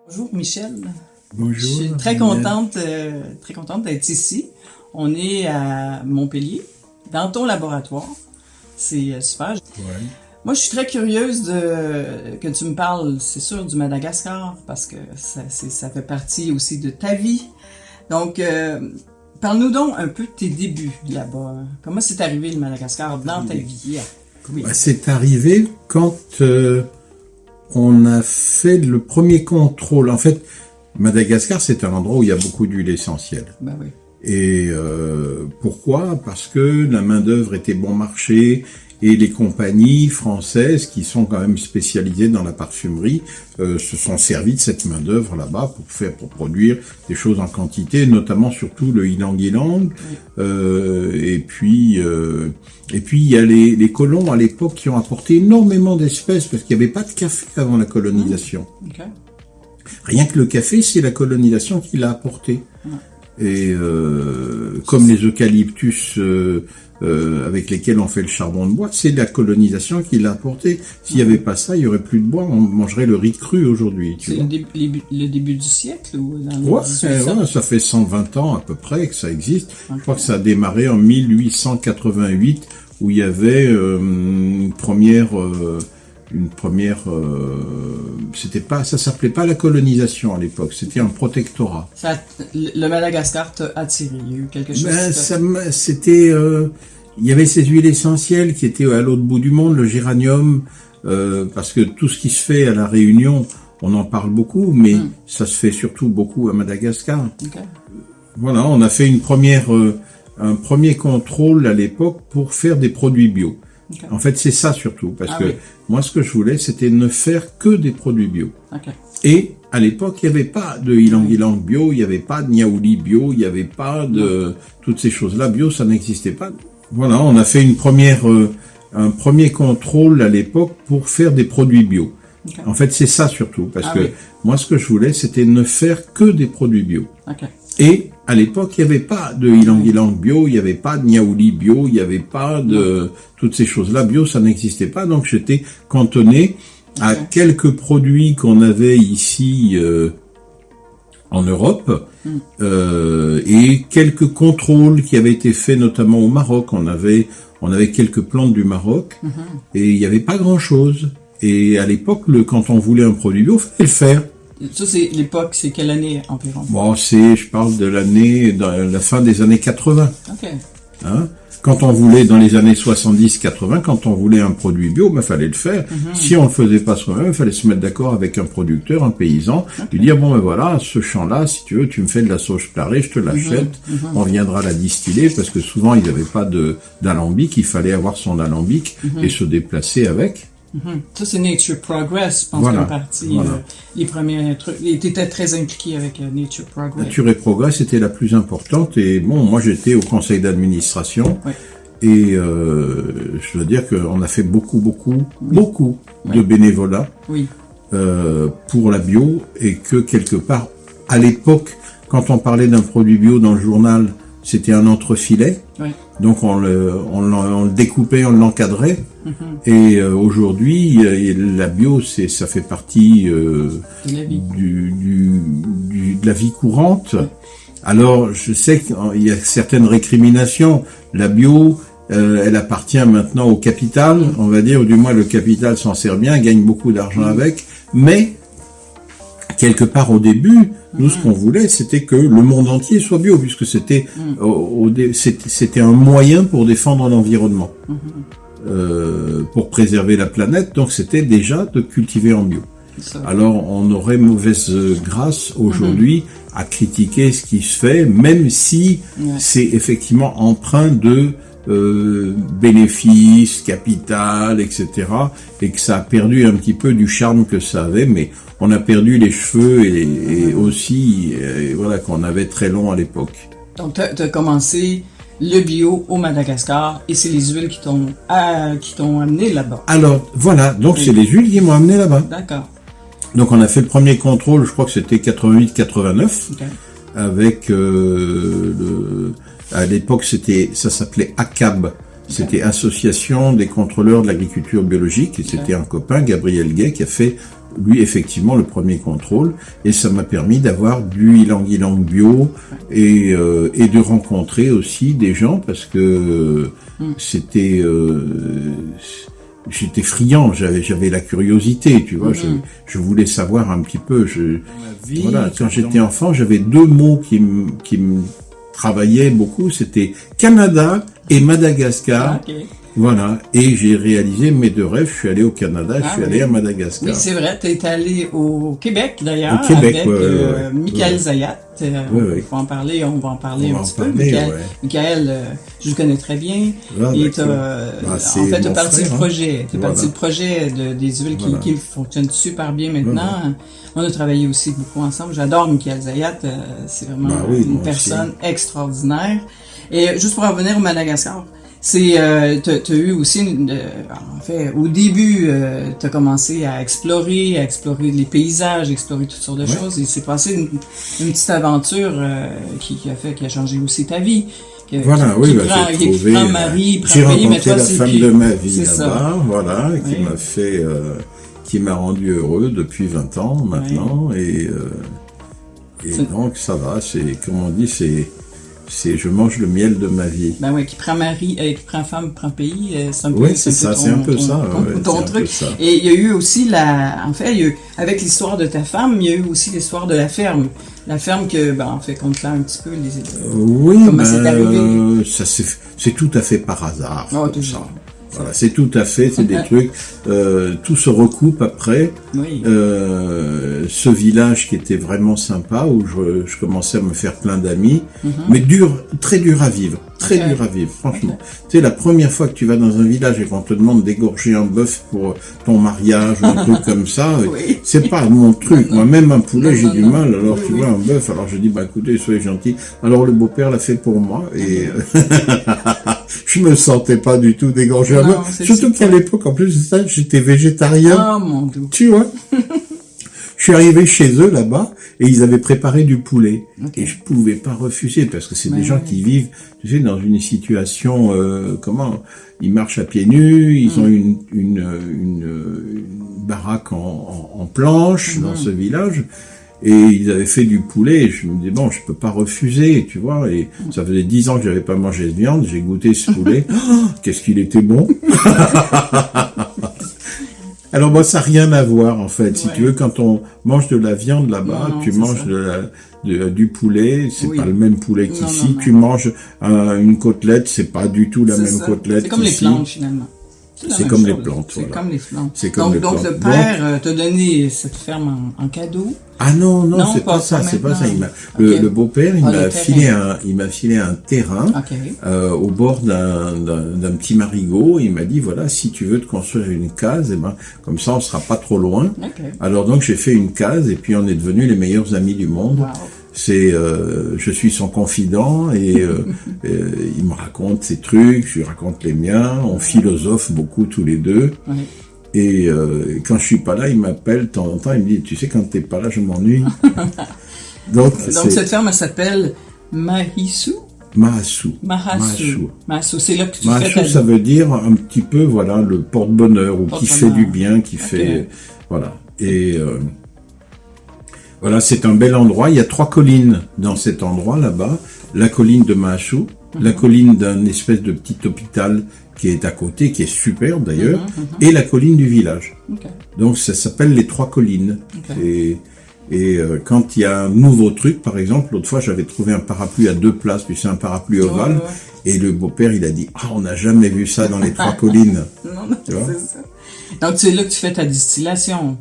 Bonjour Michel. Bonjour. Je suis très contente d'être ici. On est à Montpellier, dans ton laboratoire. C'est super. Ouais. Moi, je suis très curieuse que tu me parles, c'est sûr, du Madagascar, parce que ça fait partie aussi de ta vie. Donc, parle-nous donc un peu de tes débuts là-bas. Comment c'est arrivé le Madagascar dans ta vie? Oui. C'est arrivé quand on a fait le premier contrôle. En fait, Madagascar, c'est un endroit où il y a beaucoup d'huile essentielle. Ben oui. Et pourquoi? Parce que la main-d'œuvre était bon marché et les compagnies françaises qui sont quand même spécialisées dans la parfumerie se sont servies de cette main-d'œuvre là-bas pour produire des choses en quantité, notamment surtout le ylang-ylang. Et puis il y a les colons à l'époque qui ont apporté énormément d'espèces parce qu'il n'y avait pas de café avant la colonisation. Okay. Rien que le café, c'est la colonisation qui l'a apporté. Et comme les eucalyptus avec lesquels on fait le charbon de bois, c'est la colonisation qui l'a apporté. S'il n'y avait pas ça, il y aurait plus de bois. On mangerait le riz cru aujourd'hui. C'est le début du siècle ou dans ouais, ça fait 120 ans à peu près que ça existe. Okay. Je crois que ça a démarré en 1888 où il y avait une première. Ça s'appelait pas la colonisation à l'époque, c'était un protectorat. Le Madagascar t'a attiré, il y a eu quelque chose. Il y avait ces huiles essentielles qui étaient à l'autre bout du monde, le géranium, parce que tout ce qui se fait à la Réunion, on en parle beaucoup, mais ça se fait surtout beaucoup à Madagascar. Okay. Voilà, on a fait un premier contrôle à l'époque pour faire des produits bio. Okay. En fait, c'est ça surtout, parce que moi, ce que je voulais, c'était ne faire que des produits bio. Okay. Et à l'époque, il n'y avait pas de ylang-ylang bio, il n'y avait pas de niaouli bio, il n'y avait pas de toutes ces choses-là bio, ça n'existait pas. Voilà, on a fait un premier contrôle à l'époque pour faire des produits bio. Okay. En fait, c'est ça surtout, parce que moi, ce que je voulais, c'était ne faire que des produits bio. Okay. Et à l'époque, il n'y avait pas de ylang-ylang bio, il n'y avait pas de niaouli bio, il n'y avait pas de toutes ces choses-là bio, ça n'existait pas. Donc j'étais cantonné à quelques produits qu'on avait ici en Europe et quelques contrôles qui avaient été faits notamment au Maroc. On avait quelques plantes du Maroc et il n'y avait pas grand-chose. Et à l'époque, quand on voulait un produit bio, il fallait le faire. Ça, c'est l'époque, c'est quelle année environ? Bon, je parle de la fin des années 80. Ok. Hein? Quand on voulait, dans les années 70-80, quand on voulait un produit bio, fallait le faire. Si on le faisait pas soi-même, il fallait se mettre d'accord avec un producteur, un paysan, lui dire, bon, voilà, ce champ-là, si tu veux, tu me fais de la sauge clarée, je te l'achète, on viendra la distiller, parce que souvent, il n'y avait pas d'alambic, il fallait avoir son alambic et se déplacer avec. Ça, c'est Nature Progress, je pense, voilà, qu'en partie, les premiers trucs. Et tu étais très impliqué avec Nature Progress. Nature et Progress était la plus importante. Et bon, moi, j'étais au conseil d'administration. Oui. Et je dois dire qu'on a fait beaucoup de bénévolat pour la bio. Et que, quelque part, à l'époque, quand on parlait d'un produit bio dans le journal, c'était un entrefilet. Oui. Donc on le découpait, on l'encadrait. Et aujourd'hui, la bio, ça fait partie de la vie courante. Oui. Alors, je sais qu'il y a certaines récriminations. La bio, elle appartient maintenant au capital, on va dire, ou du moins le capital s'en sert bien, gagne beaucoup d'argent avec. Mais quelque part au début, nous, ce qu'on voulait, c'était que le monde entier soit bio, puisque c'était un moyen pour défendre l'environnement, pour préserver la planète. Donc, c'était déjà de cultiver en bio. Alors, on aurait mauvaise grâce aujourd'hui à critiquer ce qui se fait, même si c'est effectivement empreint de bénéfices, capital, etc., et que ça a perdu un petit peu du charme que ça avait, mais on a perdu les cheveux et aussi, voilà, qu'on avait très long à l'époque. Donc, tu as commencé le bio au Madagascar et c'est les huiles qui t'ont amené là-bas. Alors, voilà, donc c'est les huiles qui m'ont amené là-bas. D'accord. Donc, on a fait le premier contrôle, je crois que c'était 88-89, avec à l'époque, ça s'appelait ACAB. C'était Association des contrôleurs de l'agriculture biologique, et c'était un copain, Gabriel Gay, qui a fait lui, effectivement, le premier contrôle, et ça m'a permis d'avoir du ylang-ylang bio et de rencontrer aussi des gens parce que c'était j'étais friand, j'avais la curiosité, tu vois, je voulais savoir un petit peu. Voilà, quand j'étais enfant, j'avais deux mots qui me travaillaient beaucoup, c'était Canada et Madagascar. Ok. Voilà, et j'ai réalisé mes deux rêves. Je suis allé au Canada, je suis allé à Madagascar. Oui, c'est vrai, tu es allé au Québec d'ailleurs, Au Québec, avec Michael Zayat. Oui. On va en parler un petit peu. Michael, Michael, je le connais très bien. Ah, et c'est en fait, tu as mon parti frère, du projet. Tu Voilà. parti du projet des huiles qui fonctionnent super bien maintenant. Voilà. On a travaillé aussi beaucoup ensemble. J'adore Michael Zayat. C'est vraiment une personne extraordinaire. Et juste pour revenir au Madagascar, t'as eu aussi, en fait, au début, t'as commencé à explorer les paysages, explorer toutes sortes de choses, et c'est passé une petite aventure qui a changé aussi ta vie. J'ai trouvé, Marie, j'ai rencontré la c'est femme de ma vie là-bas, ça. voilà, qui m'a fait, qui m'a rendu heureux depuis 20 ans maintenant, et donc ça va, c'est, comme on dit, je mange le miel de ma vie. Ben oui, qui prend mari, qui prend femme, prend pays, c'est un peu, oui, c'est ça, c'est un peu ça. Ton truc. Et il y a eu aussi avec l'histoire de ta femme, il y a eu aussi l'histoire de la ferme. La ferme en fait, qu'on te l'a un petit peu, comment c'est arrivé. C'est tout à fait par hasard. Oh, ça. Voilà, c'est tout à fait, c'est des trucs, tout se recoupe après. Oui. Ce village qui était vraiment sympa, où je commençais à me faire plein d'amis, mais très dur à vivre, dur à vivre, franchement. Tu sais, la première fois que tu vas dans un village et qu'on te demande d'égorger un bœuf pour ton mariage ou un truc comme ça, c'est pas mon truc. Moi, même un poulet, j'ai du mal. Alors, tu vois, un bœuf, alors je dis, écoutez, soyez gentil. Alors, le beau-père l'a fait pour moi, et je me sentais pas du tout d'égorger un bœuf. Surtout qu'à l'époque, en plus de ça, j'étais végétarien. Oh, mon Dieu. Tu vois? Je suis arrivé chez eux là-bas et ils avaient préparé du poulet. Et je pouvais pas refuser parce que c'est des gens qui vivent, tu sais, dans une situation, ils marchent à pieds nus, ils ont une baraque en planche dans ce village. Et ils avaient fait du poulet, et je me dis, je peux pas refuser, tu vois, et ça faisait 10 ans que j'avais pas mangé de viande, j'ai goûté ce poulet, qu'est-ce qu'il était bon. Alors moi, ça n'a rien à voir, en fait, si tu veux, quand on mange de la viande là-bas, tu manges du poulet, c'est pas le même poulet qu'ici, tu manges une côtelette, c'est pas du tout la même côtelette qu'ici. C'est comme les plantes, finalement. C'est comme les plantes, voilà. Comme les plantes. Donc le père t'a donné cette ferme en cadeau. Ah non, c'est pas ça, c'est pas ça. Le beau-père, il m'a filé un terrain au bord d'un petit marigot. Il m'a dit, voilà, si tu veux te construire une case, comme ça on sera pas trop loin. Alors donc j'ai fait une case et puis on est devenus les meilleurs amis du monde. Je suis son confident et il me raconte ses trucs, je lui raconte les miens, on philosophe beaucoup tous les deux. Et quand je suis pas là, il m'appelle de temps en temps, il me dit, tu sais, quand t'es pas là, je m'ennuie. Donc cette ferme, elle s'appelle Mahisu. Mahasu, c'est là que tu fais ça veut dire un petit peu, voilà, le porte-bonheur, ou qui fait du bien, qui fait, voilà. Et voilà, c'est un bel endroit. Il y a 3 collines dans cet endroit là-bas. La colline de Mahasu, la colline d'un espèce de petit hôpital qui est à côté, qui est superbe d'ailleurs, et la colline du village. Donc ça s'appelle les 3 collines. Et quand il y a un nouveau truc, par exemple, l'autre fois j'avais trouvé un parapluie à 2 places, puis c'est un parapluie ovale, et le beau-père il a dit, on n'a jamais vu ça dans les 3 collines. Tu vois? C'est ça. Donc c'est là que tu fais ta distillation.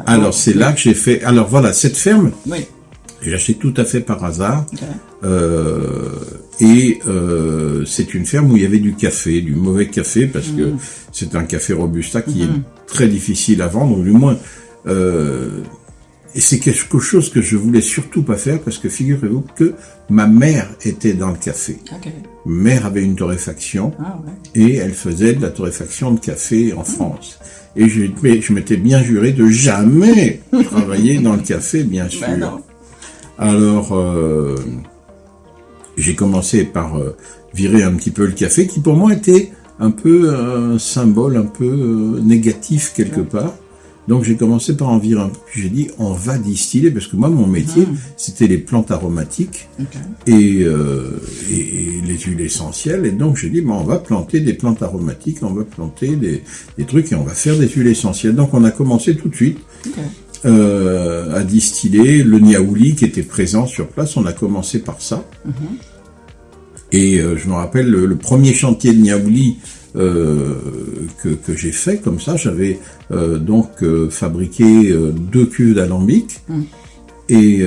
Alors c'est là que j'ai fait. Alors voilà, cette ferme, j'ai acheté tout à fait par hasard. C'est une ferme où il y avait du café, du mauvais café, parce que c'est un café robusta qui est très difficile à vendre, ou du moins. Et c'est quelque chose que je voulais surtout pas faire, parce que figurez-vous que ma mère était dans le café. Ma mère avait une torréfaction, et elle faisait de la torréfaction de café en France. Et je m'étais bien juré de jamais travailler dans le café, bien sûr. Alors, j'ai commencé par virer un petit peu le café, qui pour moi était un peu un symbole un peu négatif quelque part. Donc j'ai commencé par en virer un peu, puis j'ai dit on va distiller, parce que moi mon métier c'était les plantes aromatiques et les huiles essentielles, et donc j'ai dit on va planter des plantes aromatiques, on va planter des trucs et on va faire des huiles essentielles. Donc on a commencé tout de suite à distiller le niaouli qui était présent sur place, on a commencé par ça. Et je me rappelle le premier chantier de niaouli que j'ai fait comme ça, j'avais fabriqué 2 cuves d'alambic et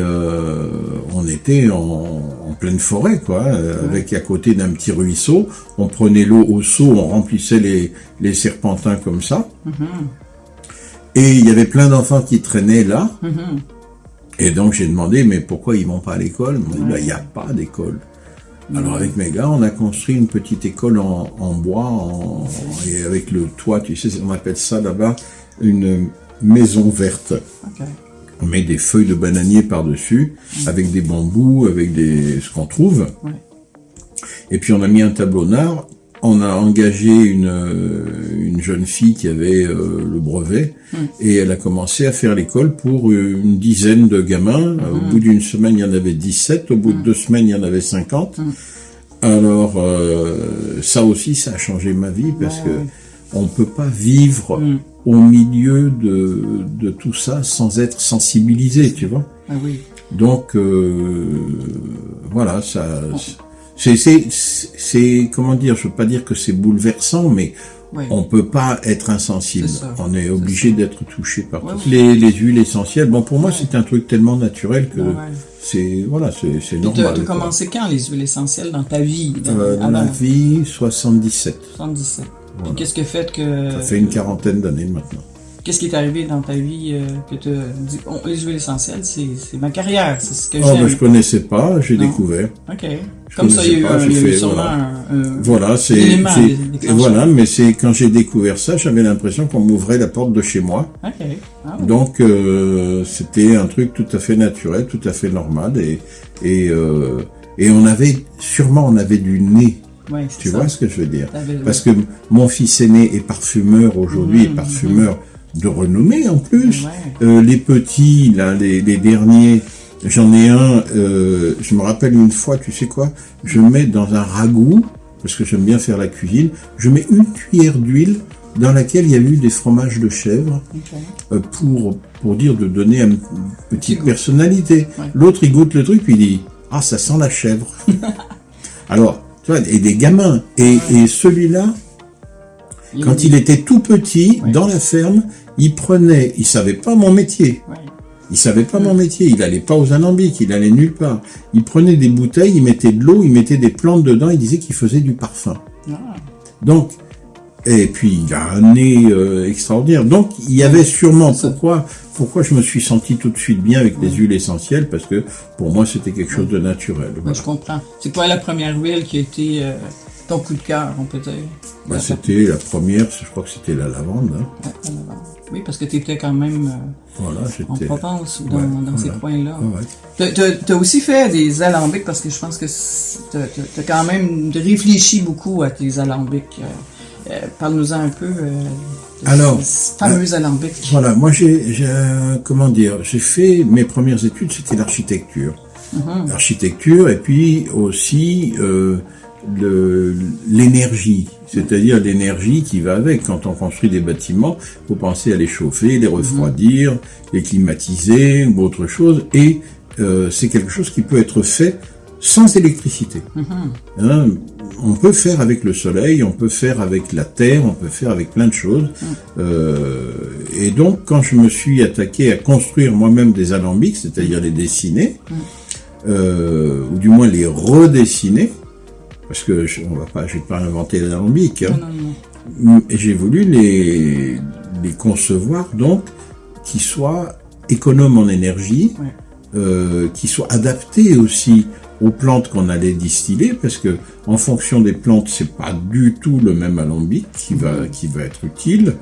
on était en pleine forêt quoi, avec à côté d'un petit ruisseau, on prenait l'eau au seau, on remplissait les serpentins comme ça, et il y avait plein d'enfants qui traînaient là, et donc j'ai demandé mais pourquoi ils vont pas à l'école? Ils m'ont dit il n'y a pas d'école. Alors avec mes gars, on a construit une petite école en bois, et avec le toit, tu sais, on appelle ça là-bas une maison verte. On met des feuilles de bananier par-dessus, avec des bambous, avec ce qu'on trouve. Et puis on a mis un tableau noir, on a engagé une jeune fille qui avait le brevet, et elle a commencé à faire l'école pour une dizaine de gamins. Au bout d'une semaine, il y en avait 17, au bout de 2 semaines, il y en avait 50. Alors, ça aussi, ça a changé ma vie, parce que on peut pas vivre au milieu de tout ça sans être sensibilisé, tu vois. Donc, voilà, ça... C'est comment dire, je veux pas dire que c'est bouleversant, mais on peut pas être insensible. On est obligé d'être touché par toutes les huiles essentielles. Bon, pour moi, c'est un truc tellement naturel que c'est normal. Tu as commencé quand les huiles essentielles dans ta vie? Dans ma vie, 77. 77. Voilà. Et qu'est-ce qui fait que... Ça fait une quarantaine d'années maintenant. Qu'est-ce qui est arrivé dans ta vie que tu as dit, les huiles essentielles, c'est ma carrière, c'est ce que j'aime. Ben, je connaissais pas, j'ai découvert. OK. Comme ça, il y a eu sûrement un voilà, élément voilà, mais c'est quand j'ai découvert ça, j'avais l'impression qu'on m'ouvrait la porte de chez moi. OK. Donc, c'était un truc tout à fait naturel, tout à fait normal, et on avait du nez. Tu vois ce que je veux dire? Parce que mon fils aîné est parfumeur aujourd'hui, est parfumeur de renommée en plus. Les petits, là, les derniers, j'en ai un, je me rappelle une fois, tu sais quoi, je mets dans un ragoût, parce que j'aime bien faire la cuisine, je mets une cuillère d'huile dans laquelle il y a eu des fromages de chèvre, pour dire de donner une petite personnalité. L'autre, il goûte le truc, puis il dit, ah, ça sent la chèvre. Alors, tu vois, et des gamins. Et celui-là, quand il était tout petit, dans la ferme, il savait pas mon métier. Il savait pas mon métier, il allait pas aux alambics, il allait nulle part. Il prenait des bouteilles, il mettait de l'eau, il mettait des plantes dedans, il disait qu'il faisait du parfum. Donc, et puis il a un nez extraordinaire. Donc, il y avait sûrement, pourquoi je me suis senti tout de suite bien avec les huiles essentielles, parce que pour moi c'était quelque chose de naturel. Voilà. Je comprends. C'est quoi la première huile qui a été ton coup de cœur, on peut dire? C'était la première, je crois que c'était la lavande. Hein. La lavande. Oui, parce que tu étais quand même en Provence ou dans ces coins-là. Tu as aussi fait des alambics, parce que je pense que tu as quand même réfléchi beaucoup à tes alambics. Parle-nous-en un peu ces fameux alambics. Voilà, moi j'ai fait mes premières études, c'était l'architecture. L'architecture, et puis aussi l'énergie, c'est-à-dire l'énergie qui va avec. Quand on construit des bâtiments, il faut penser à les chauffer, les refroidir, les climatiser ou autre chose, et c'est quelque chose qui peut être fait sans électricité. Hein, on peut faire avec le soleil, on peut faire avec la terre, on peut faire avec plein de choses. Et donc, quand je me suis attaqué à construire moi-même des alambics, c'est-à-dire les dessiner, ou du moins les redessiner, parce que je vais pas inventer l'alambic, hein. J'ai voulu les concevoir donc qui soient économes en énergie, qui soient adaptés aussi aux plantes qu'on allait distiller, parce que en fonction des plantes, c'est pas du tout le même alambic qui va être utile.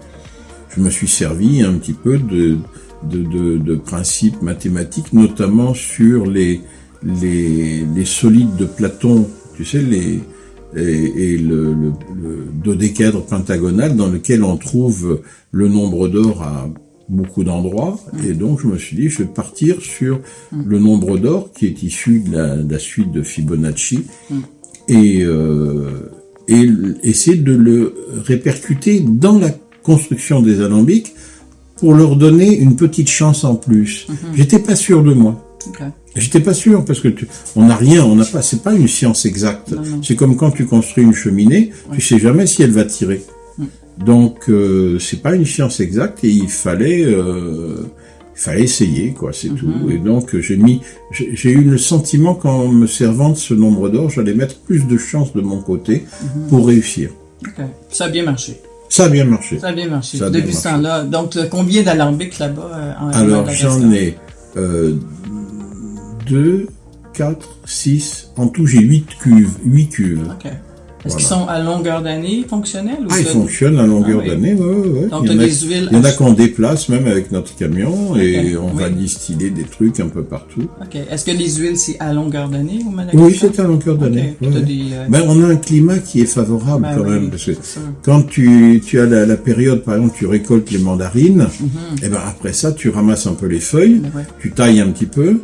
Je me suis servi un petit peu de principes mathématiques, notamment sur les solides de Platon, tu sais, et le dodécadre pentagonal dans lequel on trouve le nombre d'or à beaucoup d'endroits, et donc je me suis dit, je vais partir sur le nombre d'or qui est issu de la suite de Fibonacci, et essayer de le répercuter dans la construction des alambics pour leur donner une petite chance en plus. J'étais pas sûr de moi. Okay. J'étais pas sûr parce que on n'a rien, on n'a pas, c'est pas une science exacte. C'est comme quand tu construis une cheminée, tu sais jamais si elle va tirer. Donc c'est pas une science exacte et il fallait essayer quoi, c'est tout. Et donc j'ai eu le sentiment qu'en me servant de ce nombre d'or, j'allais mettre plus de chance de mon côté pour réussir. Okay. Ça a bien marché. Ça a bien marché. Ça a bien marché. Depuis ce temps-là. Donc combien d'alambics là-bas Alors j'en ai 2, 4, 6, en tout j'ai 8 cuves. Okay. Est-ce qu'ils sont à longueur d'année fonctionnels? Ils fonctionnent à longueur d'année, ouais. Donc il y en a qu'on déplace même avec notre camion et on va distiller des trucs un peu partout. Ok. Est-ce que les huiles c'est à longueur d'année au Madagascar? Oui, c'est à longueur d'année. On a un climat qui est favorable quand même, parce que quand tu as la période, par exemple, tu récoltes les mandarines, et ben après ça, tu ramasses un peu les feuilles, tu tailles un petit peu.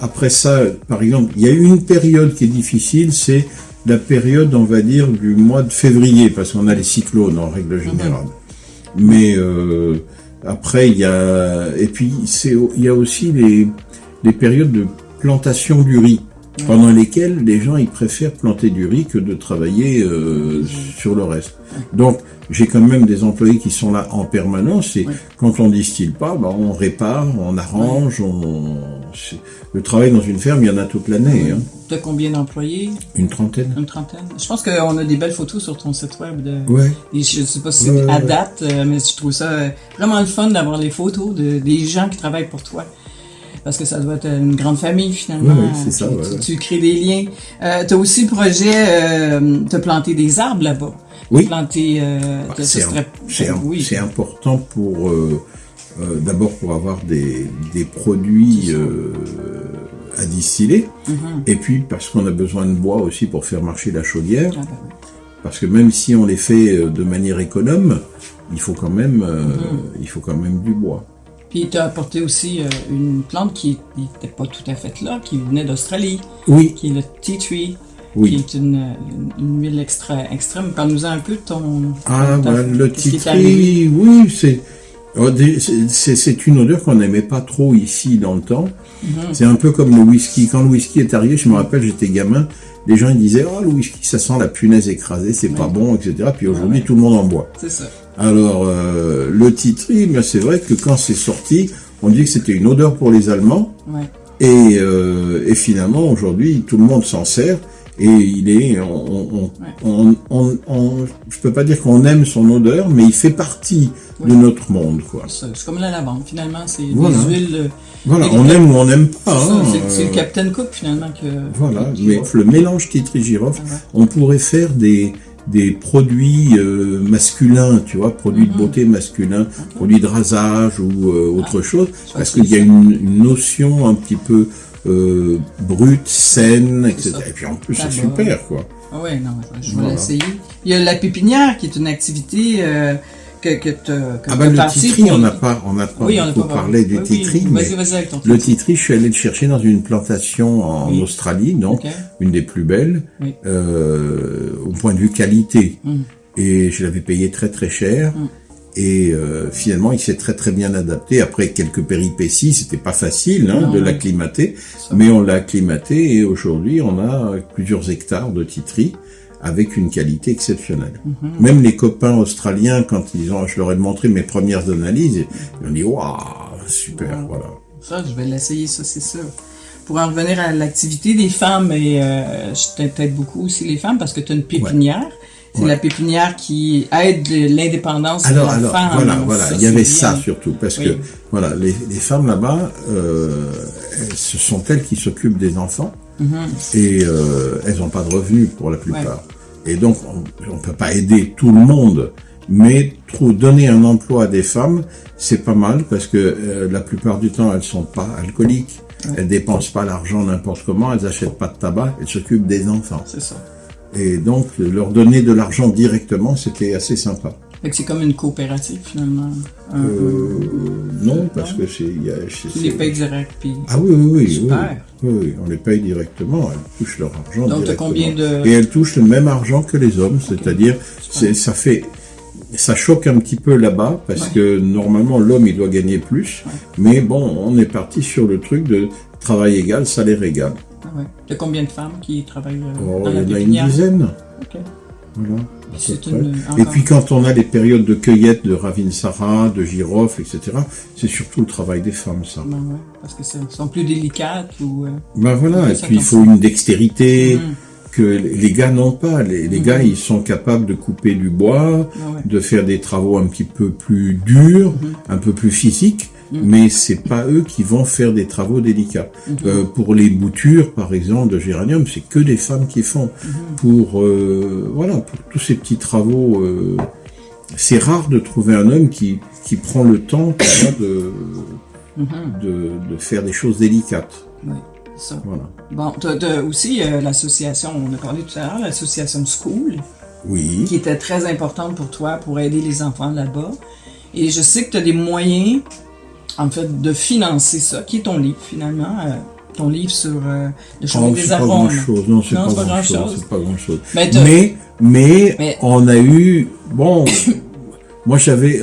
Après ça, par exemple, il y a eu une période qui est difficile, c'est la période, on va dire, du mois de février, parce qu'on a les cyclones en règle générale. Mais après, il y a aussi les périodes de plantation du riz, pendant lesquelles les gens ils préfèrent planter du riz que de travailler sur le reste. Donc j'ai quand même des employés qui sont là en permanence et quand on distille pas, on répare, on arrange, le travail dans une ferme, il y en a toute l'année. Tu as combien d'employés? Une trentaine. Une trentaine. Je pense qu'on a des belles photos sur ton site web. Je sais pas si c'est à date, mais je trouve ça vraiment le fun d'avoir les photos des gens qui travaillent pour toi. Parce que ça doit être une grande famille, finalement. Oui, c'est ça. Tu crées des liens. Tu as aussi le projet de planter des arbres là-bas. Oui. C'est important pour... d'abord pour avoir des produits à distiller, et puis parce qu'on a besoin de bois aussi pour faire marcher la chaudière. Parce que même si on les fait de manière économe, il faut quand même du bois. Puis tu as apporté aussi une plante qui n'était pas tout à fait là, qui venait d'Australie, qui est le tea tree, qui est une huile extrême. Parle-nous-en un peu de ton... le tea tree, c'est une odeur qu'on n'aimait pas trop ici dans le temps. C'est un peu comme le whisky. Quand le whisky est arrivé, je me rappelle, j'étais gamin, les gens ils disaient « Oh, le whisky, ça sent la punaise écrasée, c'est pas bon, etc. » Puis aujourd'hui, tout le monde en boit. C'est ça. Alors, le tea tree, c'est vrai que quand c'est sorti, on dit que c'était une odeur pour les Allemands. Et finalement, aujourd'hui, tout le monde s'en sert. Et je peux pas dire qu'on aime son odeur, mais il fait partie de notre monde, quoi. C'est comme la lavande, finalement, c'est des huiles. On aime ou on n'aime pas. C'est le Captain Cook, finalement, que. Mais le mélange tea tree girofle, on pourrait faire des produits masculins, tu vois, produits de beauté masculins, produits de rasage ou autre chose, parce qu'il y a une notion un petit peu brute, saine, etc. Et puis en plus, c'est super, quoi. Je vais l'essayer. Il y a la pépinière qui est une activité que tu le tea tree, on n'a pas beaucoup parlé du tea tree, mais le tea tree, je suis allé le chercher dans une plantation en Australie, donc une des plus belles, au point de vue qualité. Et je l'avais payé très très cher. Et finalement, il s'est très très bien adapté. Après quelques péripéties, c'était pas facile de l'acclimater, mais on l'a acclimaté et aujourd'hui, on a plusieurs hectares de tea tree avec une qualité exceptionnelle. Même les copains australiens, quand je leur ai montré mes premières analyses, ils ont dit waouh, super, voilà. Ça, je vais l'essayer, ça c'est sûr. Pour en revenir à l'activité des femmes, et je t'aide beaucoup aussi les femmes parce que tu as une pépinière. C'est la pépinière qui aide l'indépendance de la femme. Voilà, il y avait ça surtout, parce que les femmes là-bas, ce sont elles qui s'occupent des enfants, et elles n'ont pas de revenus pour la plupart. Et donc, on peut pas aider tout le monde, mais donner un emploi à des femmes, c'est pas mal, parce que la plupart du temps, elles sont pas alcooliques, elles dépensent pas l'argent n'importe comment, elles achètent pas de tabac, elles s'occupent des enfants. C'est ça. Et donc, leur donner de l'argent directement, c'était assez sympa. Fait que c'est comme une coopérative, finalement. Non, parce que c'est... Tu les payes direct, puis... Ah oui. Super. Oui, on les paye directement, elles touchent leur argent Donc, directement. combien de... Et elles touchent le même argent que les hommes, c'est-à-dire, ça choque un petit peu là-bas, parce que normalement, l'homme, il doit gagner plus, mais bon, on est parti sur le truc de travail égal, salaire égal. Ah ouais. Il y a combien de femmes qui travaillent dans Il la y en a une pépinière? dizaine. Ok. Voilà. C'est Et puis quand on a les périodes de cueillette de Ravinsara, de girofle, etc., c'est surtout le travail des femmes, ça. Ben ouais, parce que sont plus délicates ou... Ben voilà, et ça puis il comme faut ça. une dextérité que les gars n'ont pas. Les gars, ils sont capables de couper du bois, de faire des travaux un petit peu plus durs, un peu plus physiques, mais c'est pas eux qui vont faire des travaux délicats. Pour les boutures, par exemple, de géranium, c'est que des femmes qui font. Pour tous ces petits travaux, c'est rare de trouver un homme qui prend le temps de faire des choses délicates. Oui, c'est ça. Voilà. Bon, t'as aussi l'association, on a parlé tout à l'heure, l'association School, Oui. qui était très importante pour toi, pour aider les enfants là-bas. Et je sais que tu as des moyens, en fait, de financer ça, qui est ton livre, finalement, ton livre sur le chemin des arômes. Non, c'est pas grand grand-chose. chose. C'est pas grand-chose. Mais On a eu... Bon... Moi, j'avais...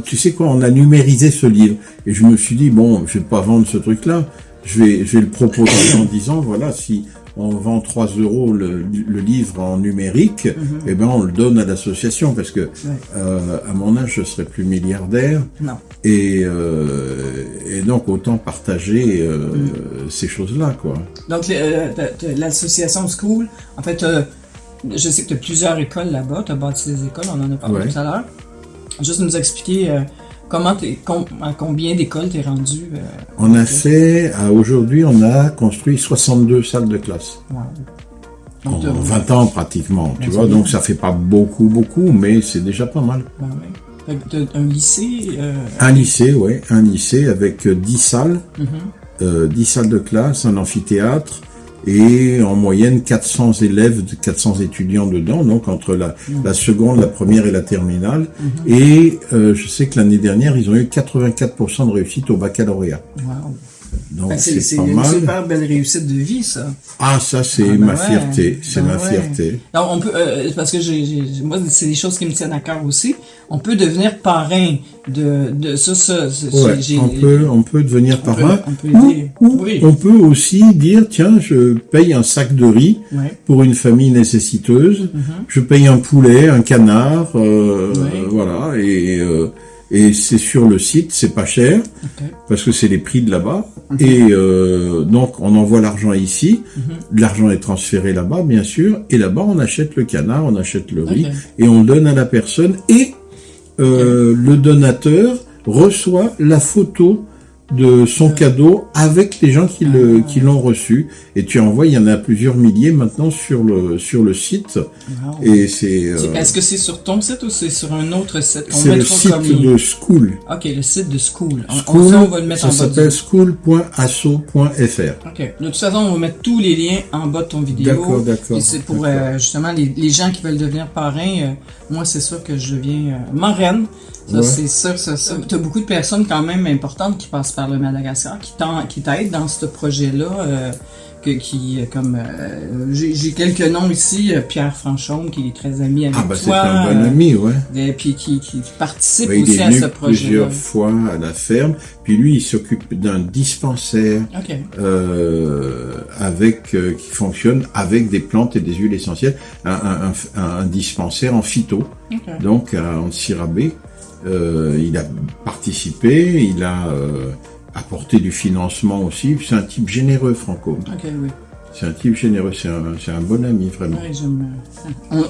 Tu sais quoi, on a numérisé ce livre. Et je me suis dit, bon, je vais pas vendre ce truc-là. Je vais le proposer en disant, voilà, si on vend 3 € le livre en numérique, eh ben on le donne à l'association, parce que à mon âge, je serais plus milliardaire. Non. Et donc, autant partager ces choses-là, quoi. Donc, l'association School, en fait, je sais que tu as plusieurs écoles là-bas, tu as bâti des écoles, on en a parlé tout à l'heure. Juste nous expliquer à combien d'écoles tu es rendu. On a fait, aujourd'hui, on a construit 62 salles de classe. Wow. En Donc, 20 ans, pratiquement, tu vois. Donc, ça fait pas beaucoup, mais c'est déjà pas mal. Ben oui. T'as un lycée? Un lycée avec 10 salles, 10 salles de classe, un amphithéâtre, et en moyenne 400 élèves, 400 étudiants dedans, donc entre la seconde, la première et la terminale. Et je sais que l'année dernière, ils ont eu 84% de réussite au baccalauréat. Wow. Donc Ben, c'est pas une mal. super belle réussite de vie, ça. Ah, ça c'est Ah, ben ma ouais. fierté, c'est Ben ma ouais. fierté. Alors, on peut, parce que moi, c'est des choses qui me tiennent à cœur aussi. On peut devenir parrain de ça. Ouais, on peut devenir parrain. On peut aider. Oui. On peut aussi dire, tiens, je paye un sac de riz pour une famille nécessiteuse. Je paye un poulet, un canard, voilà, et c'est sur le site, c'est pas cher, parce que c'est les prix de là-bas. Et donc, on envoie l'argent ici, l'argent est transféré là-bas, bien sûr, et là-bas, on achète le canard, on achète le riz, et on le donne à la personne, et le donateur reçoit la photo de son cadeau avec les gens qui l'ont reçu, et tu envoies, il y en a plusieurs milliers maintenant sur le site. Wow. Et c'est Est-ce que c'est sur ton site ou c'est sur un autre site? c'est le site de School. Ok, le site de School. School, on va le mettre ça en bas. s'appelle school.asso.fr. Ok. De toute façon, on va mettre tous les liens en bas de ton vidéo. D'accord. Et c'est pour justement les gens qui veulent devenir parrains. Moi, c'est sûr que je deviens marraine. Ça, c'est sûr, ça. Tu as beaucoup de personnes quand même importantes qui passent par le Madagascar, qui t'aident dans ce projet-là. J'ai quelques noms ici, Pierre Franchon, qui est très ami avec toi. C'est un bon ami, Et puis qui participe il aussi est à venu ce projet-là. plusieurs fois à la ferme. Puis lui, il s'occupe d'un dispensaire qui fonctionne avec des plantes et des huiles essentielles. Un dispensaire en phyto, donc à Antsirabé. Il a participé, il a apporté du financement aussi. C'est un type généreux, Franco. Oui. C'est un type généreux, c'est un bon ami, vraiment. Oui,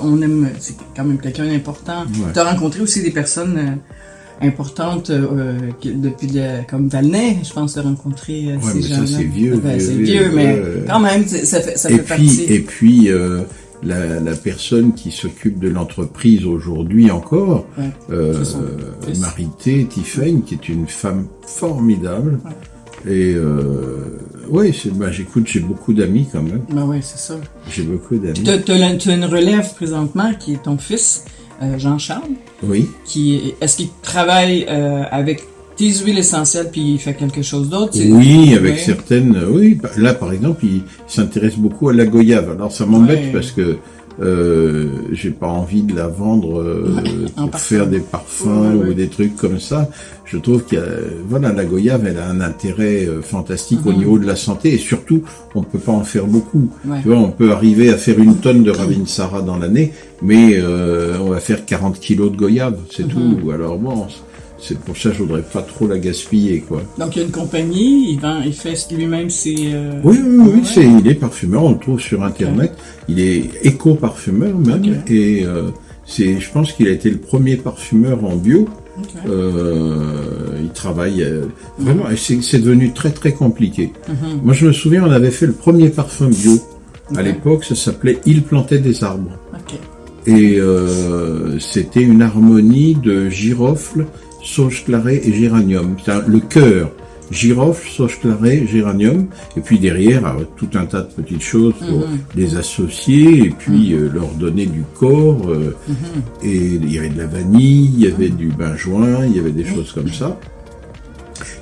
on aime, c'est quand même quelqu'un d'important. Tu as rencontré aussi des personnes importantes comme Valnet, je pense, de rencontrer ces gens-là. Ça, c'est vieux. C'est vieux, mais quand même, ça fait partie. Et puis, la personne qui s'occupe de l'entreprise aujourd'hui encore, Marité Tiffany, qui est une femme formidable. Et j'écoute, j'ai beaucoup d'amis quand même. Ben oui, c'est ça. J'ai beaucoup d'amis. Tu as une relève présentement qui est ton fils, Jean-Charles, Oui. est-ce qu'il travaille avec tes huiles essentielles puis il fait quelque chose d'autre? Oui, avec Ouais. certaines. Oui, là par exemple, il s'intéresse beaucoup à la goyave. Alors ça m'embête Ouais. parce que j'ai pas envie de la vendre En pour parfum. faire des parfums Ouais. ou des trucs comme ça. Je trouve qu'il y a, voilà, la goyave, elle a un intérêt fantastique au niveau de la santé et surtout, on peut pas en faire beaucoup. Ouais. Tu vois, on peut arriver à faire une tonne de Ravinsara dans l'année, mais on va faire 40 kilos de goyave, c'est tout. Alors bon, c'est pour ça que je voudrais pas trop la gaspiller, quoi. Donc il y a une compagnie, il fait lui-même ses... Oui, ouais. il est parfumeur, on le trouve sur Internet. Il est éco-parfumeur même, Ok. et je pense qu'il a été le premier parfumeur en bio. Ok. Il travaille vraiment, et c'est devenu très très compliqué. Moi, je me souviens, on avait fait le premier parfum bio. À Ok. l'époque, ça s'appelait Il plantait des arbres. Ok. Et c'était une harmonie de girofle, sauge clarée et géranium. Le cœur, girofle, sauge clarée, géranium. Et puis derrière, tout un tas de petites choses pour les associer et puis leur donner du corps. Et il y avait de la vanille, il y avait du benjoin, il y avait des choses comme ça.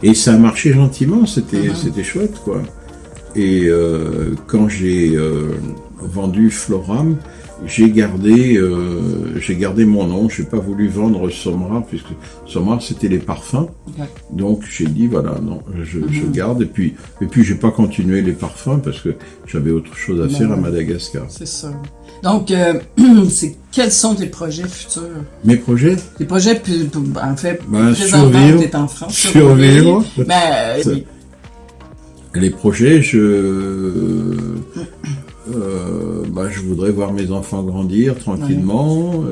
Et ça a marché gentiment, c'était chouette, quoi. Et quand j'ai vendu Floram, j'ai gardé mon nom. J'ai pas voulu vendre Somra puisque Somra c'était les parfums. Okay. Donc j'ai dit voilà, non, je garde. Et puis j'ai pas continué les parfums parce que j'avais autre chose à faire à Madagascar. C'est ça. Donc quels sont tes projets futurs? Mes projets? Tes projets, en fait, survivre, présentement, t'es en France. Survivre. Les projets, je voudrais voir mes enfants grandir tranquillement.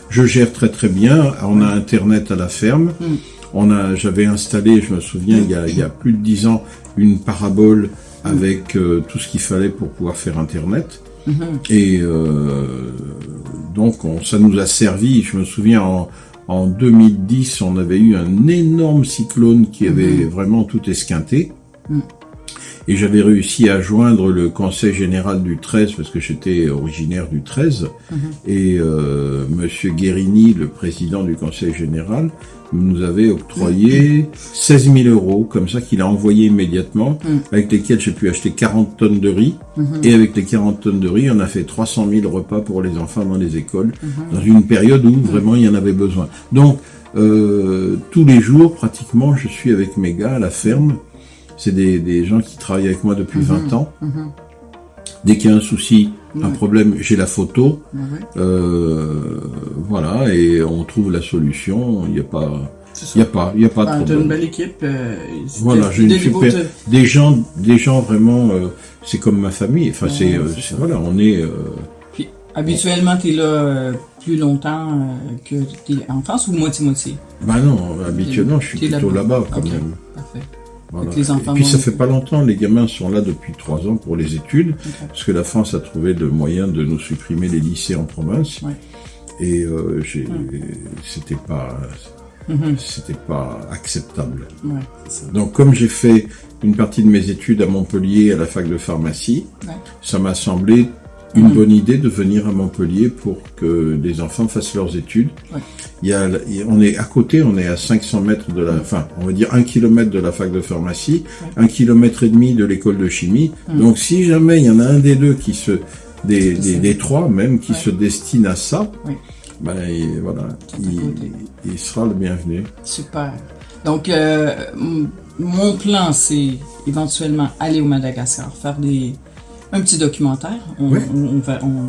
Je gère très très bien. On a Internet à la ferme. J'avais installé, je me souviens, il y a plus de 10 ans, une parabole avec tout ce qu'il fallait pour pouvoir faire Internet. Et donc ça nous a servi. Je me souviens en 2010, on avait eu un énorme cyclone qui avait vraiment tout esquinté. Et j'avais réussi à joindre le conseil général du 13, parce que j'étais originaire du 13, et Monsieur Guérini, le président du conseil général, nous avait octroyé 16 000 euros, comme ça qu'il a envoyé immédiatement, avec lesquels j'ai pu acheter 40 tonnes de riz, et avec les 40 tonnes de riz, on a fait 300 000 repas pour les enfants dans les écoles, dans une période où vraiment il y en avait besoin. Donc, tous les jours, pratiquement, je suis avec mes gars à la ferme. C'est des gens qui travaillent avec moi depuis 20 ans. Dès qu'il y a un souci, un problème, j'ai la photo. Voilà, et on trouve la solution. Il n'y a pas de problème. T'as une belle équipe. Voilà, j'ai une super... Des gens vraiment... c'est comme ma famille. Enfin, voilà, on est... Puis, habituellement, t'es là plus longtemps que t'es en France ou moitié-moitié? Bah non, habituellement, je suis plutôt là-bas quand même. Parfait. Voilà. Et puis ça fait pas longtemps, les gamins sont là depuis 3 ans pour les études, parce que la France a trouvé le moyen de nous supprimer les lycées en province, et c'était pas acceptable. Donc comme j'ai fait une partie de mes études à Montpellier à la fac de pharmacie, ça m'a semblé une bonne idée de venir à Montpellier pour que les enfants fassent leurs études. On est à côté, on est à 500 mètres de on va dire 1 kilomètre de la fac de pharmacie, 1,5 kilomètre de l'école de chimie. Donc si jamais il y en a un des deux des trois même, qui se destine à ça, il sera le bienvenu. Super. Donc, mon plan, c'est éventuellement aller au Madagascar, faire un petit documentaire.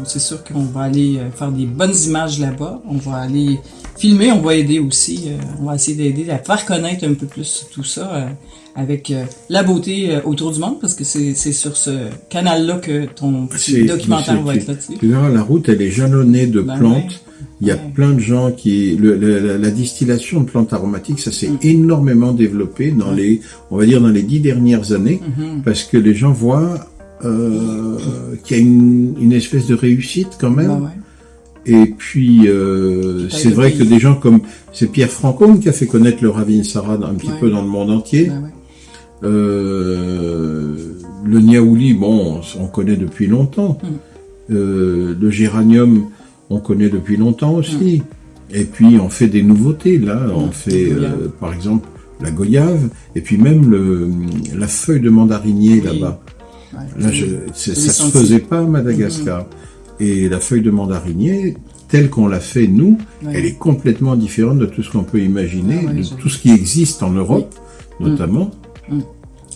C'est sûr qu'on va aller faire des bonnes images là-bas. On va aller filmer, on va aider aussi. On va essayer d'aider à faire connaître un peu plus tout ça avec la beauté autour du monde, parce que c'est sur ce canal-là que ton petit documentaire va être là-dessus. Tu verras, la route, elle est jalonnée de plantes. Il y a plein de gens qui... la distillation de plantes aromatiques, ça s'est énormément développé dans on va dire dans les 10 dernières années, parce que les gens voient qu'il y a une espèce de réussite quand même. Et puis, c'est vrai que des gens comme... C'est Pierre Francombe qui a fait connaître le Ravinsara un petit peu dans le monde entier. Le niaouli, bon, on connaît depuis longtemps. Le géranium, on connaît depuis longtemps aussi. Et puis on fait des nouveautés, là, on fait par exemple la goyave, et puis même la feuille de mandarinier là-bas. Ouais, Là, ça se faisait pas à Madagascar. Et la feuille de mandarinier, telle qu'on l'a fait nous, elle est complètement différente de tout ce qu'on peut imaginer, de tout ce qui existe en Europe, notamment.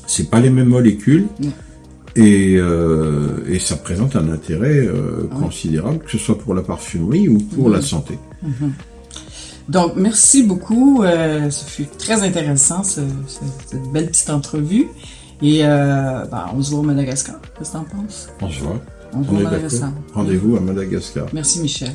C'est pas les mêmes molécules. Et ça présente un intérêt considérable, que ce soit pour la parfumerie ou pour la santé. Donc, merci beaucoup. Ce fut très intéressant, cette belle petite entrevue. Et on se voit au Madagascar. Qu'est-ce que t'en penses? On se voit. On se voit au Madagascar. Rendez-vous à Madagascar. Merci, Michel.